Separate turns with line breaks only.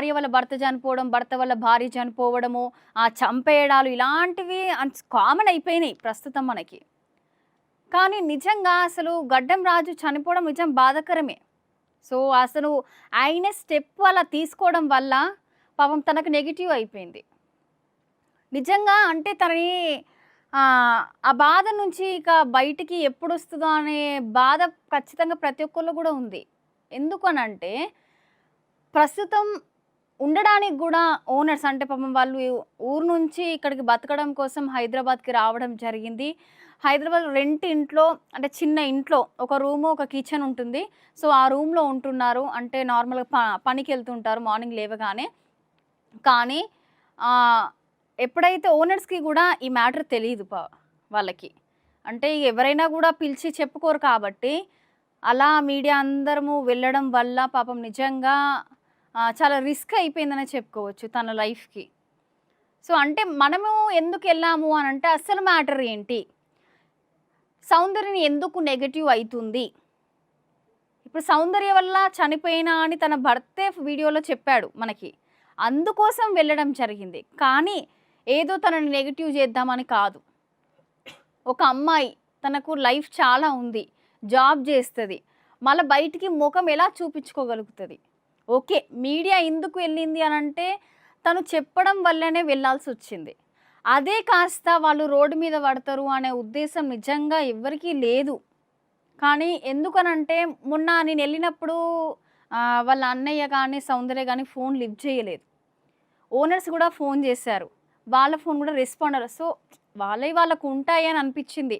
భార్య వల్ల భర్త చనిపోవడం, భర్త వల్ల భార్య చనిపోవడము, చంపేయడాలు ఇలాంటివి కామన్ అయిపోయినాయి ప్రస్తుతం మనకి. కానీ నిజంగా అసలు గడ్డం రాజు చనిపోవడం నిజం బాధాకరమే. సో, అసలు ఆయన స్టెప్ అలా తీసుకోవడం వల్ల పాపం తనకు నెగెటివ్ అయిపోయింది. నిజంగా అంటే తనని ఆ బాధ నుంచి ఇక బయటికి ఎప్పుడొస్తదో అనే బాధ ఖచ్చితంగా ప్రతి ఒక్కళ్ళు గూడా ఉంది. ఎందుకనంటే ప్రస్తుతం ఉండడానికి గూడా ఓనర్స్ అంటే పాపం వాళ్ళు ఊరు నుంచి ఇక్కడికి బతకడం కోసం హైదరాబాద్‌కి రావడం జరిగింది. హైదరాబాద్‌లో రెంట్ ఇంట్లో అంటే చిన్న ఇంట్లో ఒక రూము, ఒక కిచెన్ ఉంటుంది. సో, ఆ రూమ్‌లో ఉంటున్నారు. అంటే నార్మల్‌గా పనికెళ్తుంటారు మార్నింగ్ లేవగానే. కానీ ఆహ్, ఎప్పుడైతే ఓనర్స్‌కి గూడా ఈ మ్యాటర్ తెలీదు వాళ్ళకి. అంటే ఎవరైనా గూడా పిలిచి చెప్పుకోరు కాబట్టి, అలా మీడియా అందరము వెళ్ళడం వల్ల పాపం నిజంగా చాలా రిస్క్ అయిపోయిందనే చెప్పుకోవచ్చు తన లైఫ్‌కి. సో, అంటే మనము ఎందుకెళ్ళాము అనంటే అసలు మ్యాటర్ ఏంటి? సౌందర్యని ఎందుకు నెగెటివ్ అయితుంది? ఇప్పుడు సౌందర్య వల్ల చనిపోయినా అని తన భర్తే వీడియోలో చెప్పాడు మనకి. అందుకోసం వెళ్ళడం జరిగింది. కానీ ఏదో తనని నెగెటివ్ చేద్దామని కాదు. ఒక అమ్మాయి తనకు లైఫ్ చాలా ఉంది. జాబ్ చేస్తది. మళ్ళా బయటికి మొఖం ఎలా చూపించుకోగలుగుతది? ఓకే. మీడియా ఎందుకు వెళ్ళింది అనంటే తను చెప్పడం వల్లనే వెళ్ళాల్సొచ్చింది. అదే కాస్త వాళ్ళు రోడ్డు మీద పడతారు అనే ఉద్దేశం నిజంగా ఎవ్వరికీ లేదు. కానీ ఎందుకనంటే మొన్న నేనెళ్ళినప్పుడు వాళ్ళ అన్నయ్య గాని, సౌందర్య గాని ఫోన్ లిఫ్ట్ చేయలేదు. ఓనర్స్ గూడా ఫోన్ జేశారు. వాళ్ళ ఫోన్ గూడా రెస్పాండ్ అవ్వలేదు. సో, వాళ్ళయి వాళ్ళకుంటాయి అని అనిపిచ్చింది.